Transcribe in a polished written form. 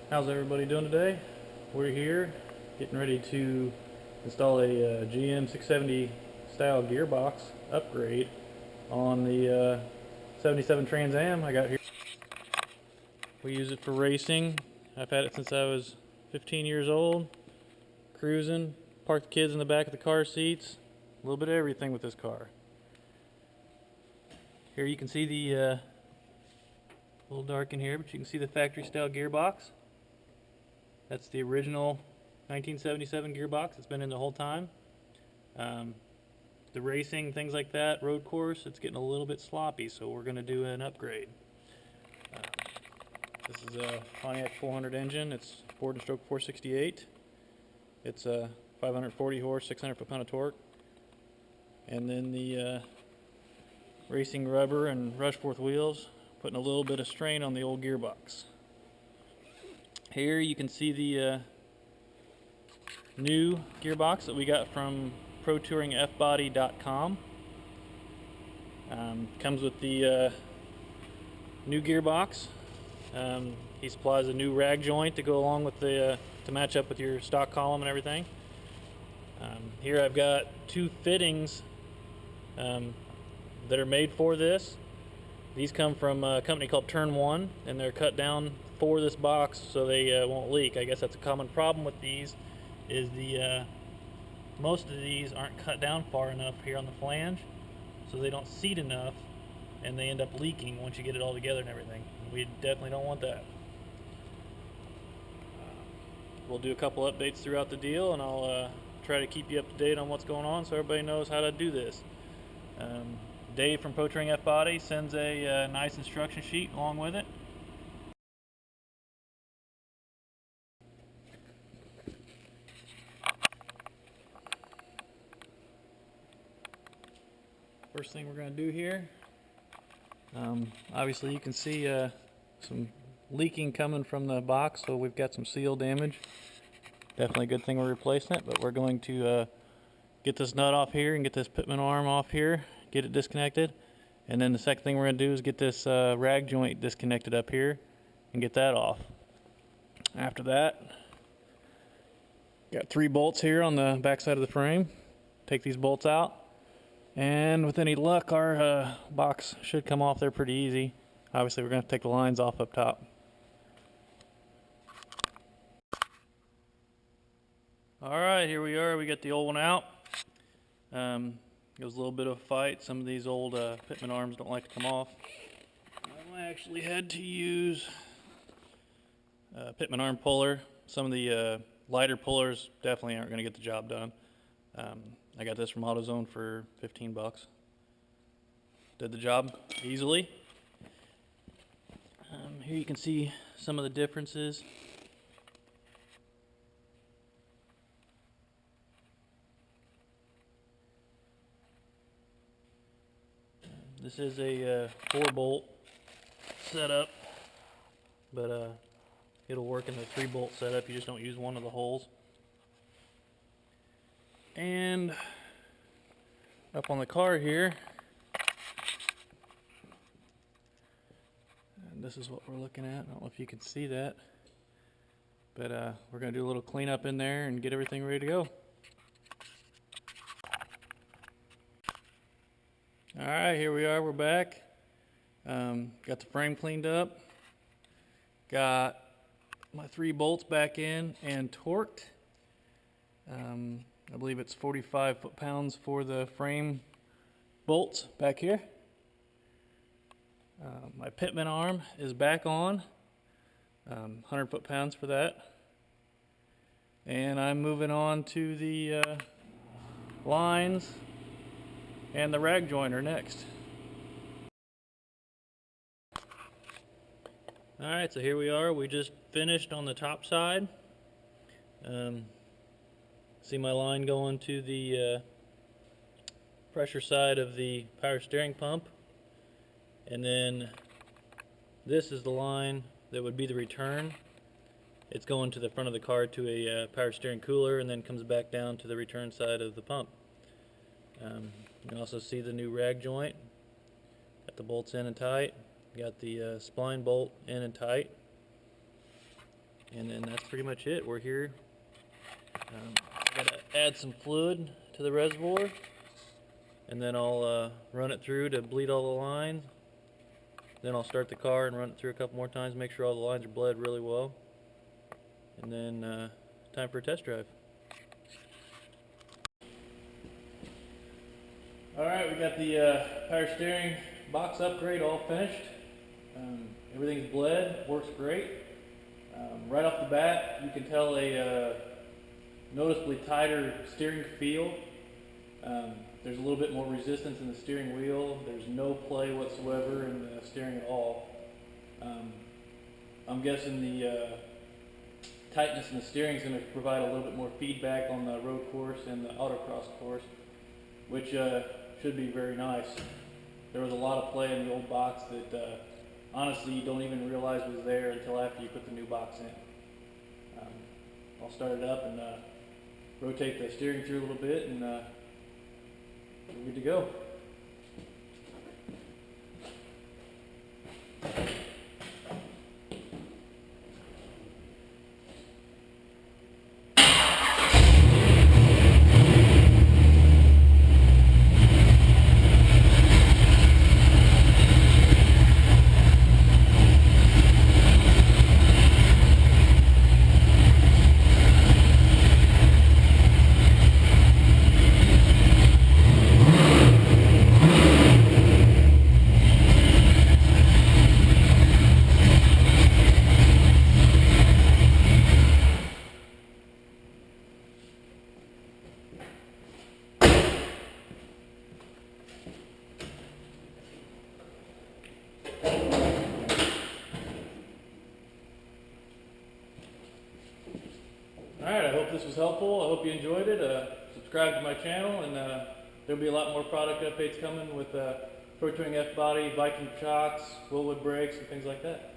How's everybody doing today? We're here getting ready to install a GM 670 style gearbox upgrade on the 77 Trans Am I got here. We use it for racing. I've had it since I was 15 years old. Cruising, park the kids in the back of the car seats. A little bit of everything with this car. Here you can see the, a little dark in here, but you can see the factory style gearbox. That's the original 1977 gearbox. It's been in the whole time. The racing, things like that, road course, it's getting a little bit sloppy, so we're going to do an upgrade. This is a Pontiac 400 engine. It's Ford and Stroke 468. It's a 540 horse, 600 foot-pound of torque. And then the racing rubber and Rushforth wheels, putting a little bit of strain on the old gearbox. Here you can see the new gearbox that we got from ProTouringFbody.com. Comes with the new gearbox. He supplies a new rag joint to go along with the to match up with your stock column and everything. Here I've got two fittings that are made for this. These come from a company called Turn 1, and they're cut down for this box so they won't leak. I guess that's a common problem with these, is the most of these aren't cut down far enough here on the flange, so they don't seat enough, and they end up leaking once you get it all together and everything. We definitely don't want that. We'll do a couple updates throughout the deal, and I'll try to keep you up to date on what's going on so everybody knows how to do this. Dave from Pro Touring F Body sends a nice instruction sheet along with it. First thing we're going to do here, obviously you can see some leaking coming from the box, so we've got some seal damage. Definitely a good thing we're replacing it, but we're going to get this nut off here and get this Pitman arm off here, get it disconnected, and then the second thing we're going to do is get this rag joint disconnected up here and get that off. After that, got 3 bolts here on the back side of the frame. Take these bolts out, and with any luck our box should come off there pretty easy. Obviously we're going to take the lines off up top. Alright, here we are. We got the old one out. It was a little bit of a fight. Some of these old Pitman arms don't like to come off. I actually had to use Pitman Arm Puller. Some of the lighter pullers definitely aren't going to get the job done. I got this from AutoZone for 15 bucks. Did the job easily. Here you can see some of the differences. This is a 4-bolt setup, but it'll work in the 3-bolt setup. You just don't use one of the holes. And up on the car here, and this is what we're looking at. I don't know if you can see that, but we're going to do a little cleanup in there and get everything ready to go. Alright, here we are, we're back. Got the frame cleaned up. Got my 3 bolts back in and torqued. I believe it's 45 foot-pounds for the frame bolts back here. My Pitman arm is back on. 100 foot-pounds for that. And I'm moving on to the lines and the rag joiner next. Alright, so here we are. We just finished on the top side. See my line going to the pressure side of the power steering pump. And then this is the line that would be the return. It's going to the front of the car to a power steering cooler, and then comes back down to the return side of the pump. You can also see the new rag joint. Got the bolts in and tight. Got the spline bolt in and tight. And then that's pretty much it. We're here. Gotta add some fluid to the reservoir, and then I'll run it through to bleed all the lines. Then I'll start the car and run it through a couple more times, make sure all the lines are bled really well. And then time for a test drive. Alright, we got the power steering box upgrade all finished. Everything's bled, works great. Right off the bat, you can tell a noticeably tighter steering feel. There's a little bit more resistance in the steering wheel. There's no play whatsoever in the steering at all. I'm guessing the tightness in the steering is going to provide a little bit more feedback on the road course and the autocross course, which should be very nice. There was a lot of play in the old box that honestly you don't even realize was there until after you put the new box in. I'll start it up and rotate the steering through a little bit, and we're good to go. Alright, I hope this was helpful. I hope you enjoyed it. Subscribe to my channel, and there'll be a lot more product updates coming with Pro Touring F-Body, Viking shocks, Willwood brakes, and things like that.